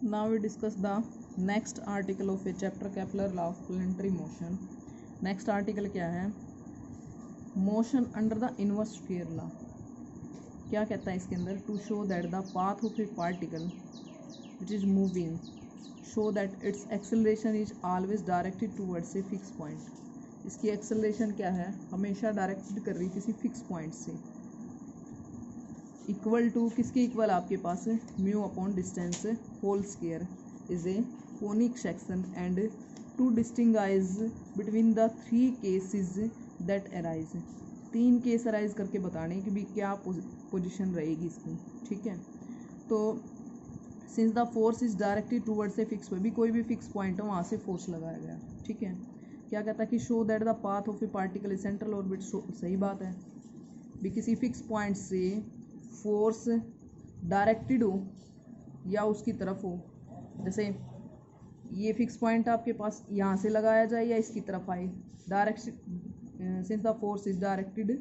Now we discuss the next article of a chapter Kepler law of planetary motion. Next article क्या है? Motion under the inverse square law. क्या कहता है इसके अंदर? To show that the path of a particle which is moving show that its acceleration is always directed towards a fixed point. इसकी acceleration क्या है? हमेशा डायरेक्टेड कर रही किसी फिक्स पॉइंट से. इक्वल टू किसके इक्वल आपके पास है? Mu upon distance whole square is a conic section and to distinguish between the three cases that arise. तीन केस अराइज करके बताने कि भी क्या पोजीशन रहेगी इसकी. ठीक है, तो since the force is directed towards a fix, भी कोई भी फिक्स पॉइंट है वहाँ से फोर्स लगाया गया. ठीक है, क्या कहता है कि show that the path of a particle is central orbit. सही बात है, भी किसी फिक्स पॉइंट से फोर्स डायरेक्टेड हो या उसकी तरफ हो. जैसे ये फिक्स पॉइंट आपके पास यहाँ से लगाया जाए या इसकी तरफ आए. Direct since the force is directed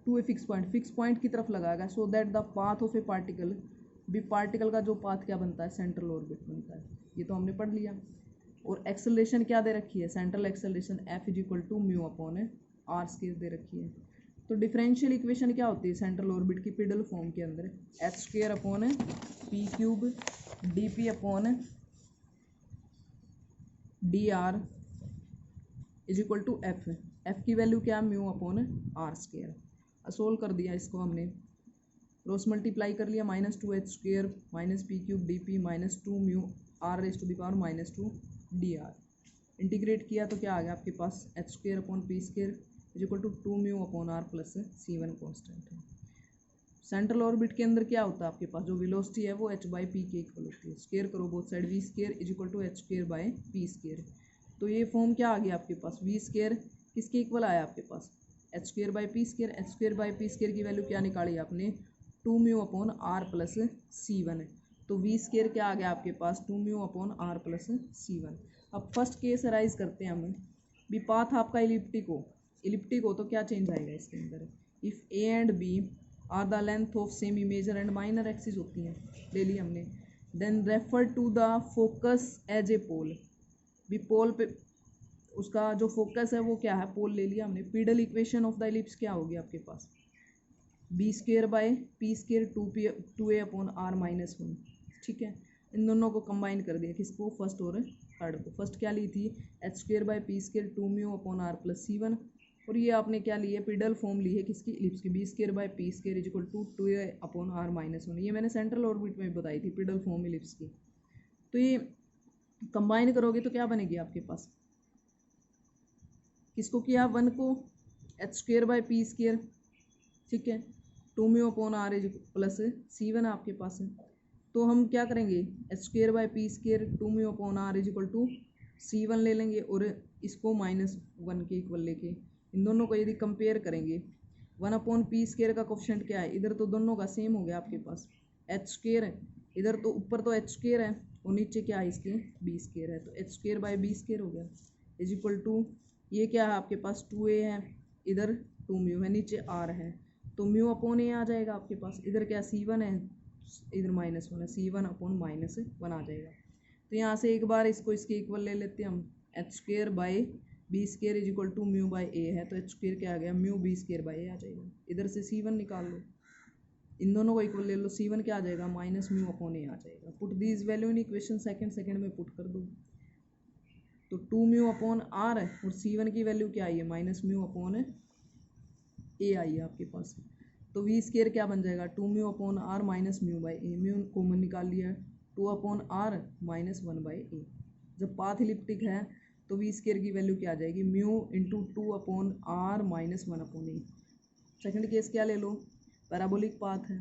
to a fix point की तरफ लगाया गया. So that the path of a particle, भी पार्टिकल का जो पाथ क्या बनता है? सेंट्रल ऑर्बिट बनता है. ये तो हमने पढ़ लिया. और एक्सेलरेशन क्या दे रखी है? Central acceleration F is equal to mu upon are square दे रखी है. तो डिफरेंशियल इक्वेशन क्या होती है सेंट्रल ऑर्बिट की पिडल फॉर्म के अंदर? H square upon P cube D P upon D R is equal to F. F की वैल्यू क्या? Mu upon are square. Solve कर दिया इसको हमने, क्रॉस मल्टीप्लाई कर लिया. -2h square minus P cube D P -2 mu R raise to the power -2 D R. Integrate किया तो क्या आ गया आपके पास? H square upon P square is equal to 2 mu upon R plus C1 constant है. सेंट्रल ऑर्बिट के अंदर क्या होता है आपके पास? जो वेलोसिटी है वो h बाई पी के इक्वल होती है. स्क्वायर करो both side, V square is equal to H square by P square. तो ये फॉर्म क्या आ गया आपके पास? वी स्क्वायर किसके इक्वल आया आपके पास? H square by P square. H square by P square की वैल्यू क्या निकाली आपने? 2 mu upon R plus C1. तो वी स्क्वायर क्या आ गया आपके पास? 2 mu upon R plus C1. अब फर्स्ट केस अराइज करते हैं हम. भी पाथ आपका इलिप्टिक हो तो क्या चेंज आएगा इसके अंदर? If A and B are the length of semi major and minor axis होती हैं, ले ली हमने. Then refer to the focus as a pole. भी पोल पे उसका जो फोकस है वो क्या है? पोल ले लिया हमने. Pedal equation of the ellipse क्या होगी आपके पास? B square by P square 2a upon R -1. ठीक है, इन दोनों को कंबाइन कर दिया. किसको? फर्स्ट और थर्ड को. फर्स्ट क्या ली थी? H square by P square 2 mu upon R plus C1. और ये आपने क्या ली है? पिडल फॉर्म ली है किसकी? इलिप्स की. B square by P square is equal to 2a upon R -1. ये मैंने सेंट्रल ऑर्बिट में बताई थी पिडल फॉर्म इलिप्स की. तो ये कंबाइन करोगे तो क्या बनेगी आपके पास? किसको किया? 1 को H square by P square. ठीक है, 2 mu upon R is plus C1 आपके पास है. तो हम क्या करेंगे? H square by P square 2 mu upon R is equal to C1 ले लेंगे और इसको -1 के इक्वल लेके इन दोनों को यदि कंपेयर करेंगे, 1 अपॉन पी स्क्वायर का कोफिशिएंट क्या है? इधर तो दोनों का सेम हो गया आपके पास एच स्क्वायर है. इधर तो ऊपर तो एच स्क्वायर है और नीचे क्या है इसके? बी स्क्वायर है. तो H square by B square हो गया इज इक्वल टू, ये क्या है आपके पास? 2a है, इधर 2 म्यू है, नीचे आर है, तो म्यू अपॉन ए आ जाएगा आपके पास. इधर क्या? C1 है, इधर -1 है, C1 अपॉन -1 आ जाएगा. तो यहाँ से एक बार इसको इसके इक्वल ले लेते हैं हम. H square by B square is equal to mu by A है, तो एच स्क्वायर क्या आ गया? Mu B square by A आ जाएगा. इधर से C1 निकाल लो, इन दोनों को इक्वल ले लो. C1 क्या आ जाएगा? -म्यू अपॉन ए आ जाएगा. Put this value in equation second में पुट कर दो. तो 2 म्यू अपॉन आर है और C1 की वैल्यू क्या आई है? -म्यू अपॉन ए आई है आपके पास. तो वी स्क्वायर क्या बन जाएगा? 2 mu upon are minus mu by A. Mu common निकाल लिया, 2 अपॉन आर -1 बाई ए. जब पाथ इलिप्टिक है तो वी स्क्वायर की वैल्यू क्या आ जाएगी? Mu into 2 upon R -1 upon A. Second case क्या ले लो? पैराबोलिक पाथ है.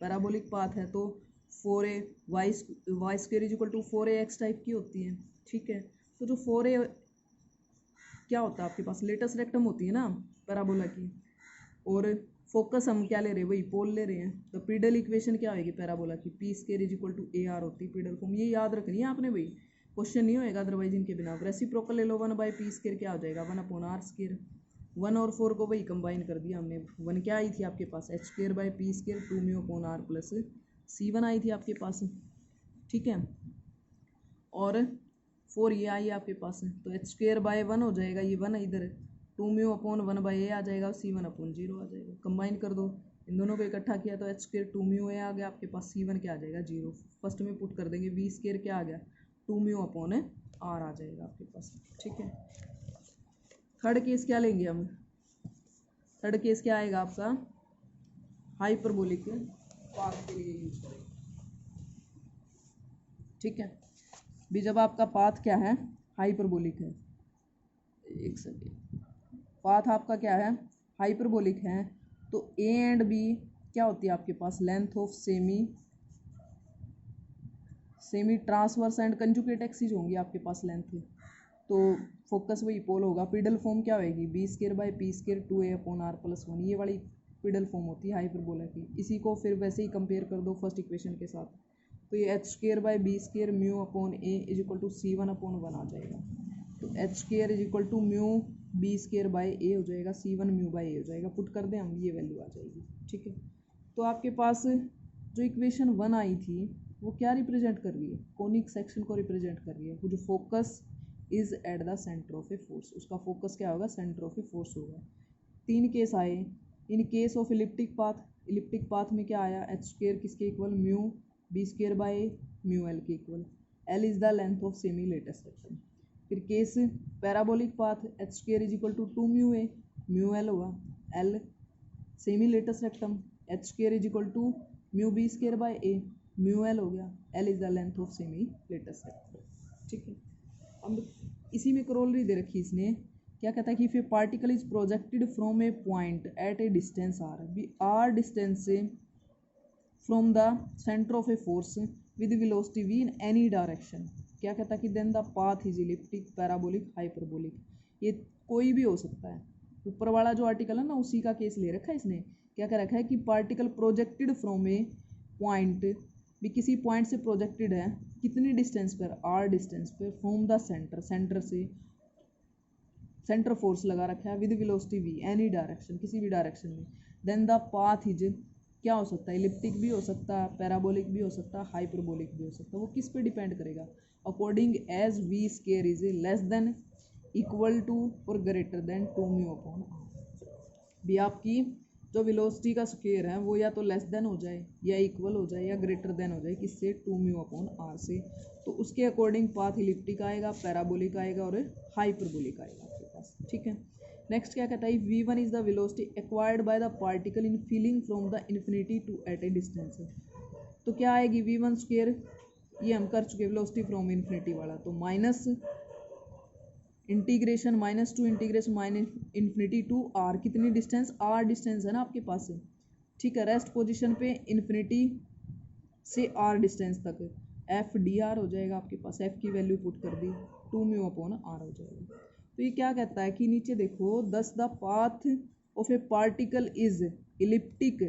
पैराबोलिक पाथ है तो 4a Y square is equal to 4ax type की होती है. ठीक है, तो जो 4a क्या होता है आपके पास? लेटेस्ट रेक्टम होती है ना पैराबोला की. और फोकस हम क्या ले रहे हैं? वही पोल ले रहे हैं. तो पीडल इक्वेशन क्या होगी पैराबोला की? P square is equal to A R होती है पीडल फॉर्म. ये याद रखनी है आपने भाई, क्वेश्चन नहीं होएगा अदरवाइज इनके बिना. रेसिप्रोकल ले लो, 1 बाई पी स्क्वायर क्या हो जाएगा? 1 अपॉन आर स्क्वायर. 1 और 4 को वही कंबाइन कर दिया हमने. 1 क्या आई थी आपके पास? H square by P square 2 mu upon R plus C1 आई थी आपके पास. ठीक है, और 4 ये आई आपके पास है, तो एच स्क्र बाय 1 हो जाएगा, ये 1 इधर है, 2 म्यू अपॉन 1 बाय ए आ जाएगा, और C1 अपॉन 0 आ जाएगा। कंबाइन कर दो, इन दोनों को इकट्ठा किया तो एच स्क्र 2 म्यू ए आ गया आपके पास, C1 क्या आ जाएगा 0। फर्स्ट में पुट कर देंगे, V स्क्र क्या आ गया 2 म्यू अपॉन आर आ जाएगा आपके पास। ठीक है, थर्ड केस क्या लेंगे हम? थर्ड केस क्या आएगा आपका? हाइपरबोलिक पाथ के लिए यूज करेंगे। ठीक है, भी जब आपका पाथ क्या है हाइपरबोलिक है, एक सेकेंड, पाथ आपका क्या है हाइपरबोलिक है, तो ए एंड बी क्या होती है आपके पास? Length of semi transverse and conjugate axis होंगी आपके पास लेंथ, तो फोकस वही पोल होगा। पिडल फॉर्म क्या होगी? B square by P square 2a upon R plus 1, ये वाली पिडल फॉर्म होती है हाइपरबोला की। इसी को फिर वैसे ही कंपेयर कर दो फर्स्ट इक्वेशन के साथ, तो ये H square by B square mu upon A is equal to C1 upon 1 आ जाएगा। तो H square is equal to mu B square by A हो जाएगा, C1 म्यू बाई ए हो जाएगा। पुट कर दें हम, ये वैल्यू आ जाएगी। ठीक है, तो आपके पास जो इक्वेशन 1 आई थी वो क्या रिप्रेजेंट कर रही है? कोनिक सेक्शन को रिप्रेजेंट कर रही है, वो जो focus is at the centre of a force, उसका फोकस क्या होगा? सेंटर ऑफ ए फोर्स होगा। 3 केस आए। In case of elliptic path में क्या आया? एच स्क्र किसके equal? Mu B square by mu L के equal, L is the length of semi latus section. फिर case parabolic path, H square is equal to 2 mu A, mu L होगा, L semi latus rectum, H square is equal to mu B square by A, mu L हो गया, L is the length of semi latus rectum. ठीक है, अब इसी में corollary दे रखी इसने, क्या कहता है कि if a particle is projected from a point at a distance R, B R distance से from the centre of a force with velocity v in any direction, क्या कहता है कि then the path is elliptic, parabolic, hyperbolic. ये कोई भी हो सकता है। ऊपर वाला जो आर्टिकल है ना, उसी का केस ले रखा है इसने। क्या कह रखा है कि particle projected from a point, भी किसी पॉइंट से प्रोजेक्टेड है, कितनी डिस्टेंस पर? r डिस्टेंस पर, फ्रॉम द सेंटर, सेंटर से सेंटर फोर्स लगा रखा है, with velocity v any direction, किसी भी डायरेक्शन में, देन द पाथ इज क्या हो सकता है? इलिप्टिक भी हो सकता है, पैराबोलिक भी हो सकता है, हाइपरबोलिक भी हो सकता है। वो किस पे डिपेंड करेगा? According as v square is less than, equal to और greater than 2 mu upon R. भी आपकी जो वेलोसिटी का स्क्वायर है वो या तो लेस देन हो जाए, या इक्वल हो जाए, या ग्रेटर देन हो जाए, किससे? 2 म्यू अपॉन आर से। तो उसके अकॉर्डिंग पाथ इलिप्टिक आएगा, पैराबोलिक आएगा और हाइपरबोलिक आएगा आपके पास। ठीक है, नेक्स्ट क्या कहता है? v1 is the velocity acquired by the particle in feeling from the infinity to at a distance. तो क्या आएगी? v1 स्क्वायर, ये हम कर चुके वेलोसिटी फ्रॉम इन्फिनिटी वाला, तो minus integration minus to integration minus infinity to R, कितनी डिस्टेंस? आर डिस्टेंस है ना आपके पास। ठीक है, रेस्ट पोजीशन पे इन्फिनिटी से आर डिस्टेंस तक एफ डी आर हो जाएगा आपके पास। एफ की वैल्यू पुट कर दी, 2 म्यू अपॉन आर हो जाएगा। तो ये क्या कहता है कि नीचे देखो, दस the path of a particle is elliptic.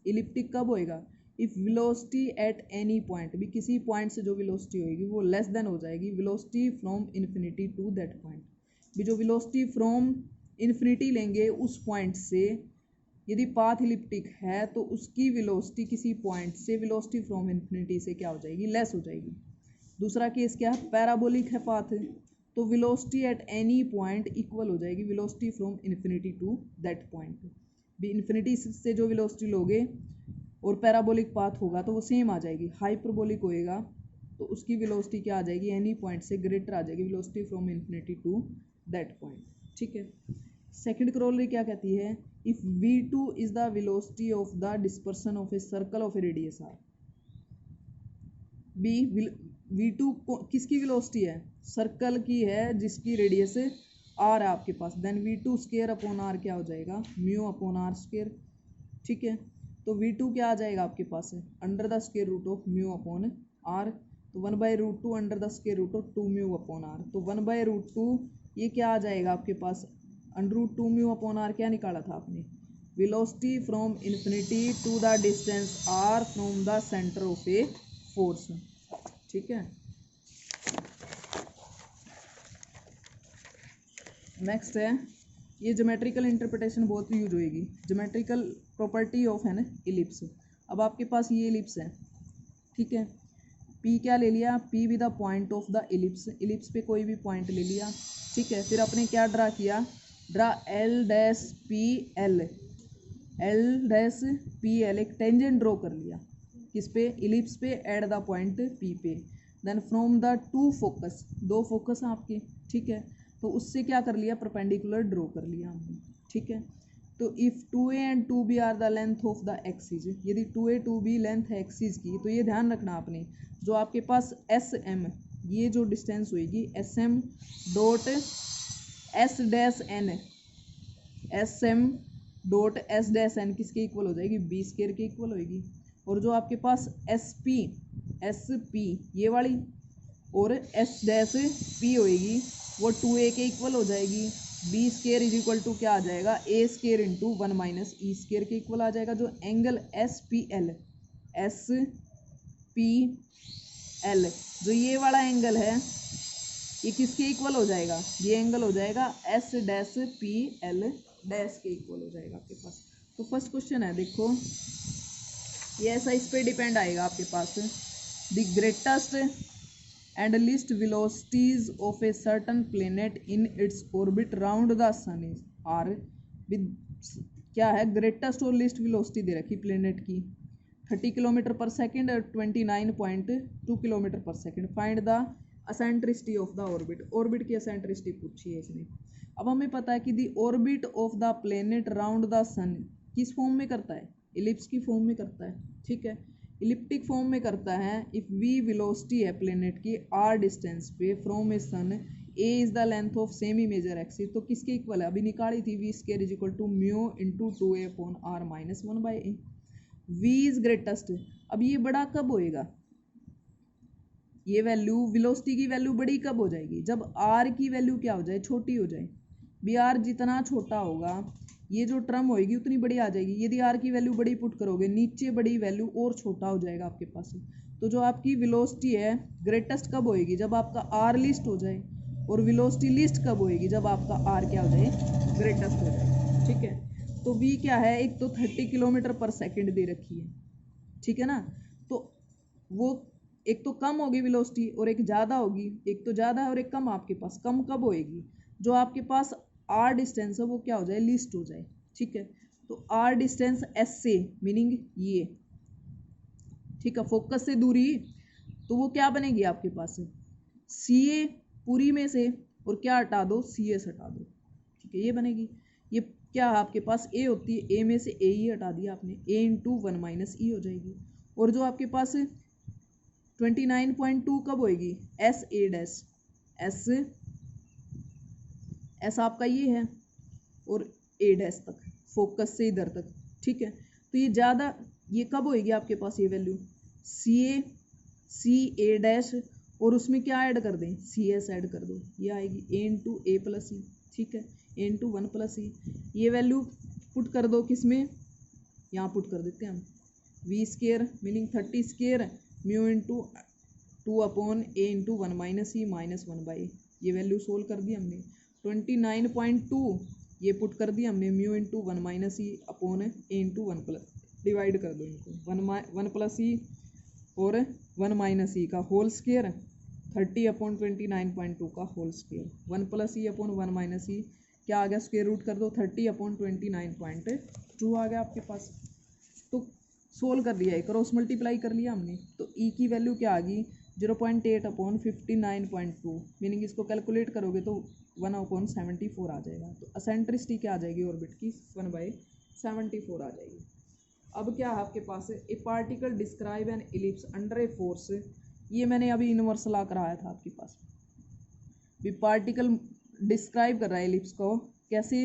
Elliptic कब होएगा? If velocity at any point, भी किसी पॉइंट से जो वेलोसिटी होएगी वो लेस देन हो जाएगी velocity from infinity to that point. भी जो वेलोसिटी फ्रॉम इन्फिनिटी लेंगे उस पॉइंट से, यदि पाथ इलिप्टिक है तो उसकी वेलोसिटी किसी पॉइंट से वेलोसिटी फ्रॉम इन्फिनिटी से क्या हो जाएगी? लेस हो जाएगी। दूसरा केस क्या है? पैराबोलिक है पाथ, तो velocity at any point equal हो जाएगी velocity from infinity to that point. भी इन्फिनिटी से जो वेलोसिटी लोगे और पैराबोलिक पाथ होगा तो वो सेम आ जाएगी। हाइपरबोलिक होएगा तो उसकी वेलोसिटी क्या आ जाएगी? एनी पॉइंट से ग्रेटर आ जाएगी velocity from infinity to that point. ठीक है, सेकंड करोलरी क्या कहती है? If v2 is the velocity of the dispersion of a circle of a radius r, B v2 किसकी वेलोसिटी है? सर्कल की है जिसकी रेडियस r है आपके पास। Then v2 square upon r क्या हो जाएगा? Mu upon r square. ठीक है, तो v2 क्या आ जाएगा आपके पास? Under the square root of mu upon r, तो 1/√2 under the square root of 2 mu upon r, तो 1/√2 ये क्या आ जाएगा आपके पास? √2 म्यू अपॉन r क्या निकाला था आपने? Velocity from infinity to the distance r from the centre of a force. ठीक है, नेक्स्ट है, ये ज्योमेट्रिकल इंटरप्रिटेशन बहुत यूज होएगी, ज्योमेट्रिकल प्रॉपर्टी ऑफ है ना इलिप्स। अब आपके पास ये इलिप्स है, ठीक है, पी क्या ले लिया, P with the point of the ellipse, ellipse पे कोई भी पॉइंट ले लिया, ठीक है। फिर अपने क्या ड्रा किया, draw L dash P L, L dash P L एक टेंजेंट ड्रॉ कर लिया, किस पे, इलिप्स पे एट द पॉइंट पी पे। Then from the two focus, दो फोकस हैं आपके, ठीक है, तो उससे क्या कर लिया, परपेंडिकुलर ड्रॉ कर लिया हमने, ठीक है। तो if 2a and 2b are the length of the axis, यदि 2a 2b लेंथ है एक्सिस की, तो ये ध्यान रखना आपने, जो आपके पास एस एम, ये जो डिस्टेंस होएगी S M dot S dash N, S M dot S dash N किसके इक्वल हो जाएगी, बी स्क्वायर के इक्वल होएगी। और जो आपके पास एस पी ये वाली और एस डैश पी होएगी वो 2a के इक्वल हो जाएगी। B square is equal to क्या आ जाएगा, A square into 1 minus E square के इक्वल आ जाएगा। जो एंगल एस पी एल जो ये वाला एंगल है ये किसके इक्वल हो जाएगा, ये एंगल हो जाएगा S dash P L dash के इक्वल हो जाएगा आपके पास। तो फर्स्ट क्वेश्चन है, देखो ये ऐसा इस पे डिपेंड आएगा आपके पास, the greatest and least velocities of a certain planet in its orbit round the sun is are with, क्या है, ग्रेटेस्ट और लीस्ट वेलोसिटी दे रखी प्लेनेट की 30 किलोमीटर पर सेकेंड और 29.2 kilometre per second. Find the eccentricity of the orbit, orbit की eccentricity पूछी है इसने। अब हमें पता है कि the orbit of the planet round the sun किस फॉर्म में करता है, इलिप्स की फॉर्म में करता है, ठीक है, इलिप्टिक फॉर्म में करता है। इफ वी वेलोसिटी है प्लेनेट की आर डिस्टेंस पे from a sun, A is the length of semi major axis, तो किसके इक्वल है, अभी निकाली थी, V square is equal to mu into 2a upon are minus 1/a। v is greatest, अब ये बड़ा कब होएगा, ये वैल्यू वेलोसिटी की वैल्यू बड़ी कब हो जाएगी, जब r की वैल्यू क्या हो जाए, छोटी हो जाए। भी r जितना छोटा होगा ये जो टर्म होएगी उतनी बड़ी आ जाएगी। यदि r की वैल्यू बड़ी पुट करोगे नीचे बड़ी वैल्यू और छोटा हो जाएगा आपके पास। तो जो आपकी वेलोसिटी है ग्रेटेस्ट कब होएगी, जब आपका r लिस्ट हो जाए, और वेलोसिटी लिस्ट कब होएगी, जब आपका r क्या हो जाए, ग्रेटेस्ट हो जाए, ठीक है। तो v क्या है, एक तो 30 किलोमीटर पर सेकेंड दे रखी है, ठीक है ना, तो वो एक तो कम होगी वेलोसिटी और एक ज़्यादा होगी, एक तो ज़्यादा है और एक कम आपके पास। कम कब होएगी, जो आपके पास आर डिस्टेंस है वो क्या हो जाए, लिस्ट हो जाए, ठीक है। तो आर डिस्टेंस एस से मीनिंग ये, ठीक है, फोकस से दूरी, तो वो क्या बनेगी आपके पास, सी ए पूरी में से और क्या हटा दो, सी एस हटा दो, ठीक है, ये बनेगी। ये क्या है आपके पास, ए होती है, ए में से ए ही हटा दिया आपने, ए इंटू 1 माइनस ई हो जाएगी। और जो आपके पास 29.2 कब होएगी, एस ए डैश, एस आपका ये है और ए डैश तक, फोकस से इधर तक, ठीक है। तो ये ज़्यादा, ये कब होएगी आपके पास ये वैल्यू, सी ए डैश और उसमें क्या ऐड कर दें, सी एस ऐड कर दो, ये आएगी ए इंटू ए प्लस ई, ठीक है, ए इंटू 1 प्लस ई। ये वैल्यू पुट कर दो किस में, यहाँ पुट कर देते हैं हम, V square meaning 30 square mu into 2 upon A into 1 minus E minus 1/a। ये वैल्यू सोल्व कर दी हमने। 29.2 ये पुट कर दिया हमने, mu into 1 minus E upon A into 1 plus, divide कर दो इनको, 1 प्लस ई और 1 माइनस ई का होल स्केयर 30 अपॉन 29.2 का whole square, 1 plus e upon 1 minus e क्या आ गया, स्क्वायर रूट कर दो 30 अपॉन 29.2 आ गया आपके पास। तो सोल्व कर दिया है, क्रॉस मल्टीप्लाई कर लिया हमने, तो ई की वैल्यू क्या आ गई, 0.8 अपॉन 59.2, मीनिंग इसको कैलकुलेट करोगे तो 1 अपॉन 74 आ जाएगा। तो असेंट्रिसिटी क्या आ जाएगी ऑर्बिट की, 1/74 आ जाएगी। अब क्या है आपके पास, a particle describe an ellipse under a force, ये मैंने अभी इनवर्स ला कराया था आपके पास। भी पार्टिकल डिस्क्राइब कर रहा है इलिप्स को कैसे,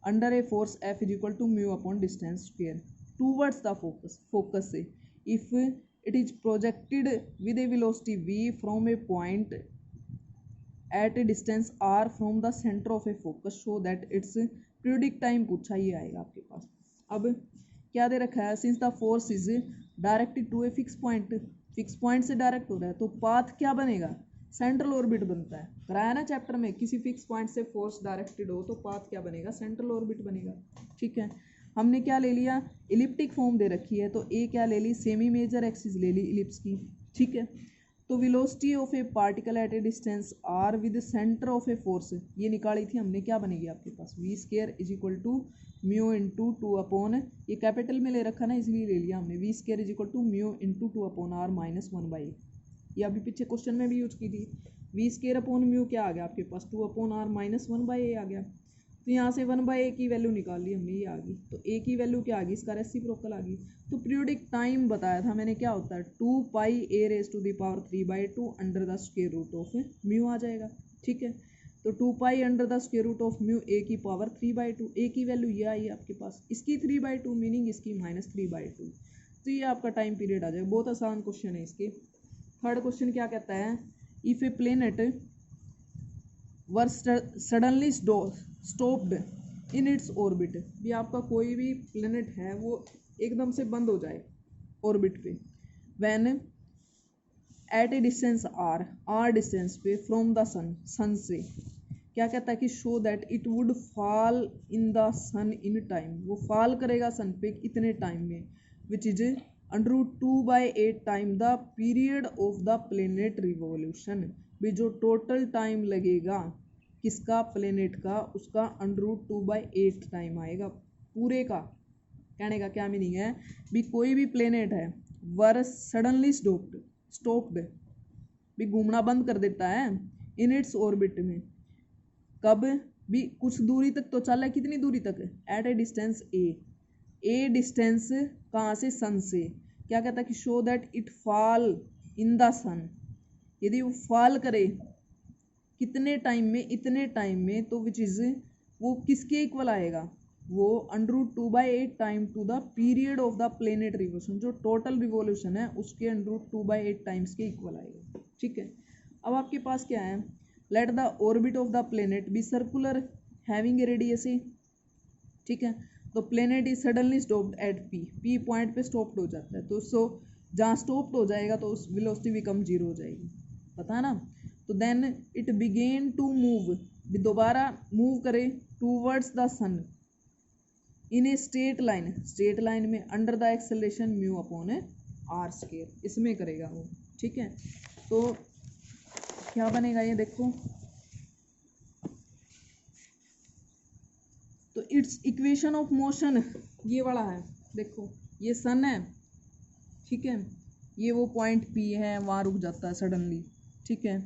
under a force F is equal to mu upon distance square towards the focus, focus से, if it is projected with a velocity v from a point at a distance r from the centre of a focus show that its periodic time पूछा, ये आएगा आपके पास। अब क्या दे रखा है, since the force is directed to a fix point से डायरेक्ट हो रहा है, तो पाथ क्या बनेगा, सेंट्रल ऑर्बिट बनता है, कराया ना चैप्टर में, किसी फिक्स पॉइंट से फोर्स डायरेक्टेड हो तो पाथ क्या बनेगा, सेंट्रल ऑर्बिट बनेगा, ठीक है। हमने क्या ले लिया, इलिप्टिक फॉर्म दे रखी है, तो ए क्या ले ली, सेमी मेजर एक्सिस ले ली इलिप्स की, ठीक है। तो velocity of a particle at a distance r with centre of a force ये निकाली थी हमने, क्या बनेगी आपके पास v square is equal to mu into two upon, ये कैपिटल में ले रखा ना इसलिए ले लिया हमने, v square is equal to mu into two upon are minus 1/, ये अभी पीछे क्वेश्चन में भी यूज की थी। वी स्केयर अपॉन म्यू क्या आ गया आपके पास 2 अपॉन आर माइनस 1/a आ गया। तो यहाँ से 1/a की वैल्यू निकाल ली हमने, ये आ गई। तो a की वैल्यू क्या आ गई, इसका रेसिप्रोकल आ गई। तो पीरियोडिक टाइम बताया था मैंने, क्या होता है 2 pi a raise to the power 3/2 under the square root of mu आ जाएगा। ठीक है, तो 2 pi under the square root of mu a की पावर 3/2, a की वैल्यू ये आई आपके पास, इसकी 3/2 मीनिंग इसकी माइनस 3/2। तो ये आपका टाइम पीरियड आ जाएगा। बहुत आसान क्वेश्चन है इसके। थर्ड क्वेश्चन क्या कहता है, if a planet were suddenly stopped in its orbit, भी आपका कोई भी प्लेनेट है वो एकदम से बंद हो जाए ऑर्बिट पे, when at a distance are distance पे फ्रॉम द सन से, क्या कहता है कि show that it would fall in the sun in time, वो फॉल करेगा सन पे इतने टाइम में, which is √2/8 time the period of the planet revolution, भी जो टोटल टाइम लगेगा किसका प्लेनेट का, उसका √2/8 टाइम आएगा पूरे का। कहने का क्या मीनिंग है, भी कोई भी प्लेनेट है वर सडनली स्टॉप्ड, भी घूमना बंद कर देता है इन इट्स ऑर्बिट में, कब भी कुछ दूरी तक तो चल है, कितनी दूरी तक, at a distance a distance कहाँ से, सन से। क्या कहता है कि show that it fall in the sun, यदि वो फॉल करे कितने टाइम में, इतने टाइम में, तो विच इज वो किसके इक्वल आएगा, वो √2/8 time to the period of the planet revolution, जो टोटल रिवोल्यूशन है उसके √2/8 टाइम्स के इक्वल आएगा। ठीक है, अब आपके पास क्या है, let the orbit of the planet be circular having a radius a. ठीक है, तो planet is suddenly stopped at P point पे स्टॉप्ड हो जाता है, तो जहाँ स्टॉप्ड हो जाएगा तो उस वेलोसिटी बिकम 0 हो जाएगी, पता है ना। तो then it began to move, दोबारा मूव करे towards the sun in a straight line में under the acceleration mu upon are square, इसमें करेगा वो। ठीक है, तो क्या बनेगा ये देखो, तो इट्स इक्वेशन ऑफ मोशन ये वाला है, देखो ये सन है, ठीक है, ये वो पॉइंट पी है, वहाँ रुक जाता है सडनली। ठीक है,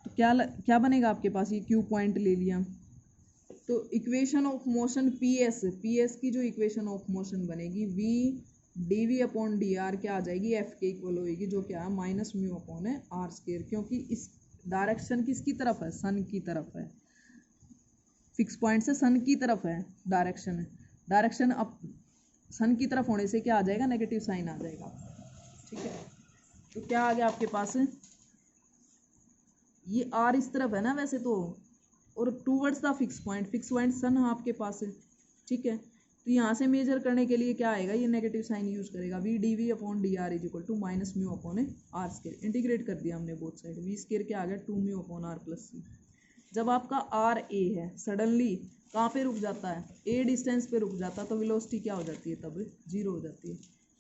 तो क्या बनेगा आपके पास, ये क्यू पॉइंट ले लिया, तो इक्वेशन ऑफ मोशन पीएस की जो इक्वेशन ऑफ मोशन बनेगी v dv upon D r क्या आ जाएगी, एफ के इक्वल होएगी, जो क्या है minus mu upon are square, क्योंकि इस डायरेक्शन किसकी तरफ है, सन की तरफ है, फिक्स पॉइंट से सन की तरफ है डायरेक्शन अब सन की तरफ होने से क्या आ जाएगा, नेगेटिव साइन आ जाएगा। ठीक है, तो क्या आ गया आपके पास, ये आर इस तरफ है ना वैसे तो, और टूवर्ड्स द फिक्स पॉइंट सन है आपके पास। ठीक है, तो यहाँ से मेजर करने के लिए क्या आएगा, ये नेगेटिव साइन यूज करेगा, v dv upon D R is equal to minus mu upon are square, integrate कर दिया हमने बोथ साइड, वी स्क्वायर क्या आ गया 2 म्यू अपॉन आर प्लस सी। जब आपका आर ए है, सडनली कहाँ पे रुक जाता है, ए डिस्टेंस पे रुक जाता है, तो वेलोसिटी क्या हो जाती है, तब 0 हो जाती है।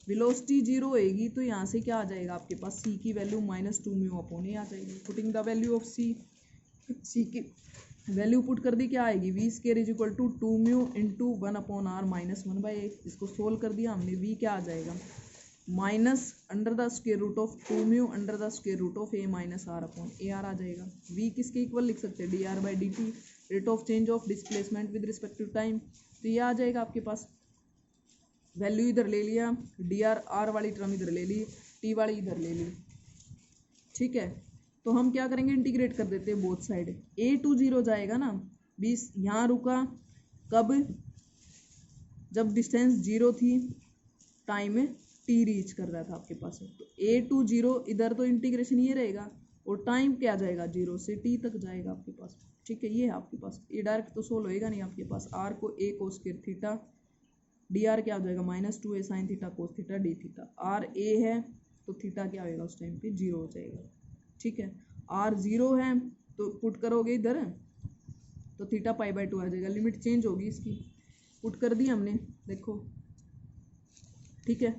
वेलोसिटी 0 होएगी तो यहाँ से क्या आ जाएगा आपके पास, सी की वैल्यू -2 म्यू अपॉन ए आ जाएगी। Putting the value of C की वैल्यू पुट कर दी, क्या आएगी, V square is equal to 2 mu into 1 upon are minus 1/8, इसको सोल्व कर दिया हमने, वी क्या आ जाएगा minus under the square root of 2 mu under the square root of a minus r upon a r आ जाएगा। वी किसके इक्वल लिख सकते हैं, d r by d t, rate of change of displacement with respect to time. तो ये आ जाएगा आपके पास, वैल्यू इधर ले लिया, डी आर वाली टर्म इधर ले ली, टी वाली इधर ले ली। ठीक है, तो हम क्या करेंगे, इंटीग्रेट कर देते हैं बोथ साइड, ए टू 0 जाएगा ना, 20 यहाँ रुका कब, जब डिस्टेंस 0 थी, टाइम टी रीच कर रहा था आपके पास, तो ए टू 0 इधर तो इंटीग्रेशन ये रहेगा, और टाइम क्या जाएगा 0 से टी तक जाएगा आपके पास। ठीक है, ये है आपके पास, ये डायरेक्ट तो सोल्व होएगा नहीं आपके पास, आर को a cos square theta, d r क्या हो जाएगा -2a sine theta cos theta d theta, r a है तो थीटा क्या होएगा उस टाइम पे 0 हो जाएगा। ठीक है, आर 0 है तो पुट करोगे इधर तो थीटा π/2 आ जाएगा, लिमिट चेंज होगी इसकी, पुट कर दी हमने, देखो। ठीक है,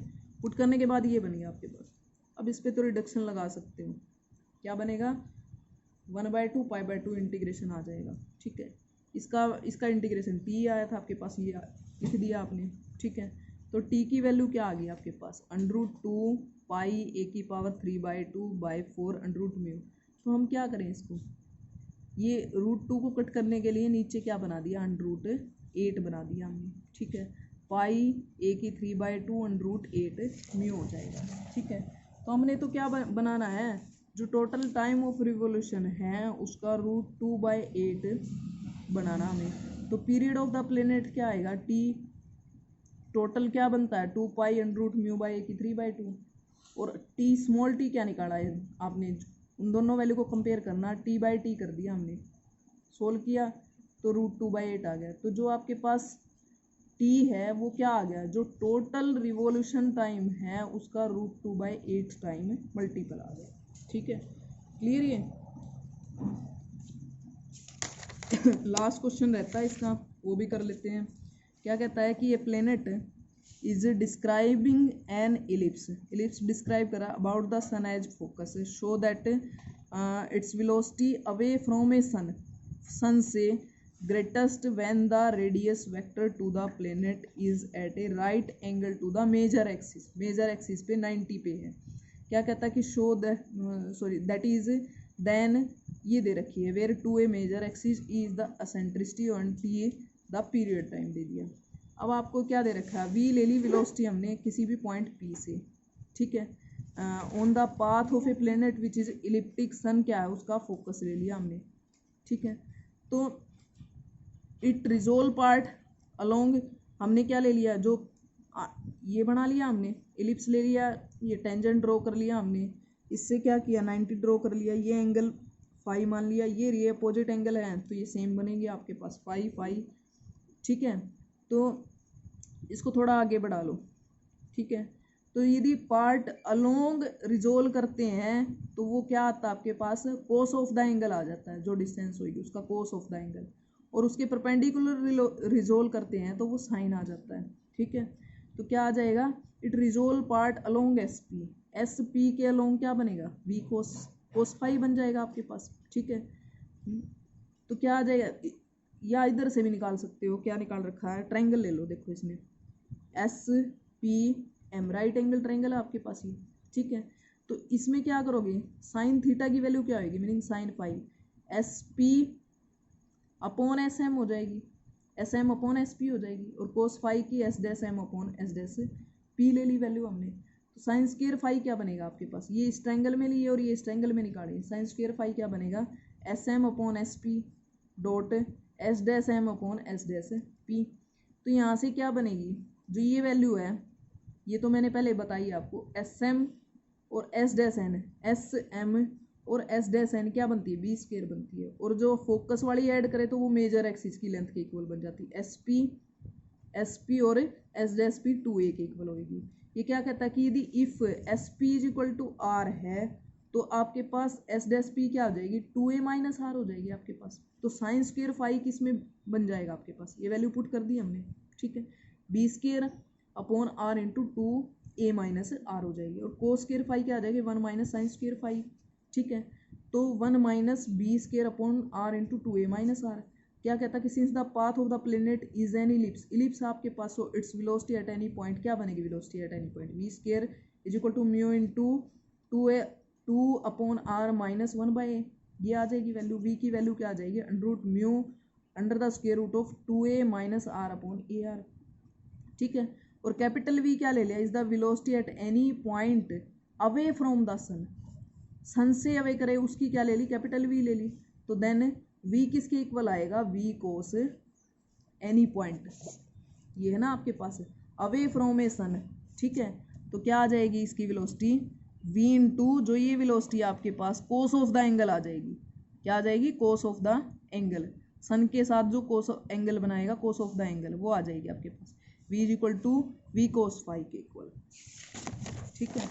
पुट करने के बाद ये बन गया आपके पास। अब इस पे तो रिडक्शन लगा सकते हो, क्या बनेगा 1/2 π/2 इंटीग्रेशन आ जाएगा। ठीक है, इसका इंटीग्रेशन टी आया था आपके पास, ये लिख दिया आपने। ठीक है, तो टी की वैल्यू क्या आ गई आपके पास √2 पाई a⁴/2/4 √μ। तो हम क्या करें इसको, ये √2 को कट करने के लिए नीचे क्या बना दिया √8 बना दिया हमने। ठीक है, पाई a⁴/2 √8 म्यू हो जाएगा। ठीक है, तो हमने तो क्या बनाना है, जो टोटल टाइम ऑफ रिवोल्यूशन है उसका √2/8 बनाना हमें। तो पीरियड ऑफ द प्लेनेट क्या आएगा, टी टोटल क्या बनता है 2 पाई √μ/a⁴/2, और टी स्मॉल टी क्या निकाला है आपने, उन दोनों वैल्यू को कंपेयर करना, t/t कर दिया हमने, सोल्व किया तो √2/8 आ गया। तो जो आपके पास t है वो क्या आ गया, जो टोटल रिवोल्यूशन टाइम है उसका √2/8 टाइम मल्टीपल आ गया। ठीक है, क्लियर ये लास्ट क्वेश्चन रहता है इसका, वो भी कर लेते हैं। क्या कहता है कि ये planet is describing an ellipse describe करा about the sun as focus, show that its velocity away from a sun से greatest when the radius vector to the planet is at a right angle to the major axis पे 90 पे है। क्या कहता है कि show that is then ये दे रखी है where two a major axis is the eccentricity and T the period time दे दिया। अब आपको क्या दे रखा है, वी ले ली वेलोसिटी हमने किसी भी पॉइंट पी से। ठीक है, on the path of a planet which is elliptic, sun क्या है उसका फोकस ले लिया हमने। ठीक है, तो इट रिजोल्व पार्ट अलोंग हमने क्या ले लिया, जो ये बना लिया हमने इलिप्स ले लिया, ये टेंजेंट ड्रॉ कर लिया हमने, इससे क्या किया 90 ड्रॉ कर लिया, ये एंगल फाई मान लिया, ये अपोजिट एंगल है तो ये सेम बनेगी आपके पास फाई। ठीक है, तो इसको थोड़ा आगे बढ़ा लो। ठीक है, तो यदि पार्ट अलोंग रिजोल्व करते हैं तो वो क्या आता है आपके पास, कोस ऑफ द एंगल आ जाता है, जो डिस्टेंस होगी उसका कोस ऑफ द एंगल, और उसके परपेंडिकुलर रिजोल्व करते हैं तो वो साइन आ जाता है। ठीक है, तो क्या आ जाएगा, it resolve part along SP के अलोंग क्या बनेगा वी कोस फाई बन जाएगा आपके पास। ठीक है, तो क्या आ जाएगा, या इधर से भी निकाल सकते हो, क्या निकाल रखा है, ट्रायंगल ले लो, देखो इसमें SPM राइट एंगल ट्रायंगल है आपके पास ये। ठीक है, तो इसमें क्या करोगे, साइन थीटा की वैल्यू क्या होगी, meaning sine phi SP upon SM हो जाएगी, SM अपॉन SP हो जाएगी, और कोस फाई की S'(M अपॉन S'(P) ले ली वैल्यू हमने। तो साइन स्क्वायर फाई क्या बनेगा आपके पास, ये इस ट्रायंगल में लिए और ये इस ट्रायंगल में निकाले, साइन स्क्वायर फाई क्या बनेगा SM upon SP dot S'(M upon S'(P)। तो यहाँ से क्या बनेगी, जो ये वैल्यू है ये तो मैंने पहले बताई आपको, SM और SM और S'(N) क्या बनती है B² बनती है, और जो फोकस वाली ऐड करे तो वो मेजर एक्सिस की लेंथ के इक्वल बन जाती है, SP और S'(P) 2a के इक्वल होगी। ये क्या कहता है कि यदि if SP is equal to R है तो आपके पास S'(P) क्या हो जाएगी 2a माइनस R हो जाएगी आपके पास। तो साइन स्क्वायर फाई किस में बन जाएगा आपके पास, ये वैल्यू पुट कर दी हमने। ठीक है, B² upon R into 2a minus R हो जाएगी, और कोस स्क्वायर फाई क्या आ जाएगी 1 माइनस साइन स्क्वायर फाई। ठीक है, तो 1 minus B² upon R into 2a minus R। क्या कहता है कि since the path of the planet is an ellipse आपके पास, so its velocity at any point क्या बनेगी, velocity at any point V² is equal to mu into 2 upon R minus 1/a, ये आ जाएगी वैल्यू। V की value क्या आ जाएगी √μ under the square root of 2a minus R upon AR। ठीक है, और कैपिटल V क्या ले लिया, is the velocity at any point away from the sun से अवे करे उसकी क्या ले ली, कैपिटल V ले ली। तो देन V किसके इक्वल आएगा, V कोस एनी पॉइंट, ये है ना आपके पास अवे फ्रॉम ए सन। ठीक है, तो क्या आ जाएगी इसकी वेलोसिटी V इंटू जो ये वेलोसिटी आपके पास कोस ऑफ द एंगल आ जाएगी, क्या आ जाएगी कोस ऑफ द एंगल, सन के साथ जो कोस एंगल बनाएगा कोस ऑफ द एंगल वो आ जाएगी आपके पास, V is equal to V cos phi के इक्वल। ठीक है,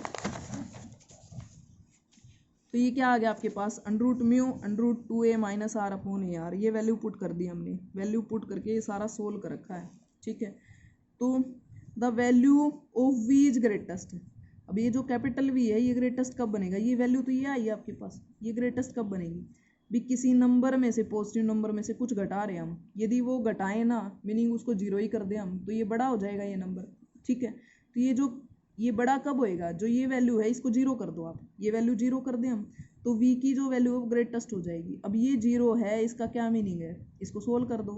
तो ये क्या आ गया आपके पास √μ √2a minus R upon AR, ये वैल्यू पुट कर दी हमने, वैल्यू पुट करके ये सारा सोल्व कर रखा है। ठीक है, तो the value of V is greatest, अब ये जो कैपिटल वी है ये ग्रेटेस्ट कब बनेगा, ये वैल्यू तो ये आई है आपके पास, ये ग्रेटेस्ट कब बनेगी भी, किसी नंबर में से, पॉजिटिव नंबर में से कुछ घटा रहे हैं हम, यदि वो घटाएं ना, मीनिंग उसको जीरो ही कर दें हम, तो ये बड़ा हो जाएगा ये नंबर, ठीक है। तो ये बड़ा कब होएगा, जो ये वैल्यू है इसको जीरो कर दो आप, ये वैल्यू जीरो कर दें हम, तो v की जो वैल्यू है वो ग्रेटेस्ट हो जाएगी। अब ये जीरो है, इसका क्या मीनिंग है, इसको सोल्व कर दो,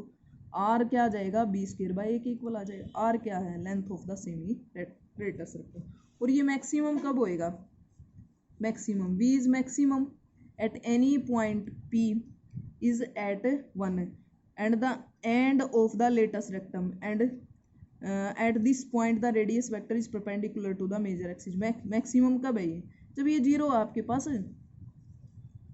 r क्या आ जाएगा, b स्क्वायर बाई a के इक्वल आ जाएगा। r क्या है, length of the semi radius rectangle. और ये मैक्सिमम कब होएगा, maximum v is maximum at any point p is at 1 and the end of the latest rectum and at this point the radius vector is perpendicular to the major axis। Maximum कब है ये, जब ये zero है आपके पास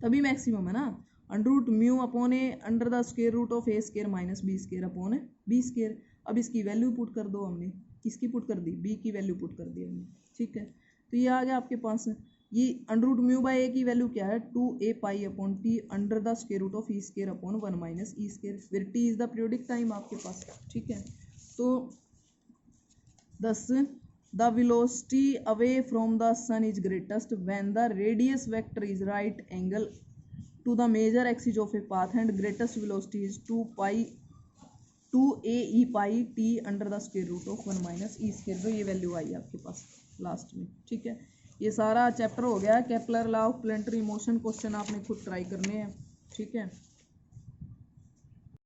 तभी maximum है ना। Under root mu upon a under the square root of a square minus b square upon b square. अब इसकी वैल्यू पुट कर दो हमने, किसकी पुट कर दी, बी की वैल्यू पुट कर दी हमने, ठीक है। तो ये आ गया आपके पास, ये under root mu by a की वैल्यू क्या है, 2a pi upon T under the square root of e square upon 1 minus e square, फिर T is the periodic time आपके पास, ठीक है। तो thus the velocity away from the sun is greatest when the radius vector is right angle to the major axis of a path and greatest velocity is 2a e pi t under the square root of 1 minus e square। जो ये value आई आपके पास last में, ठीक है। ये सारा chapter हो गया Kepler law of planetary motion. Question आपने खुद ट्राई करने हैं, ठीक है।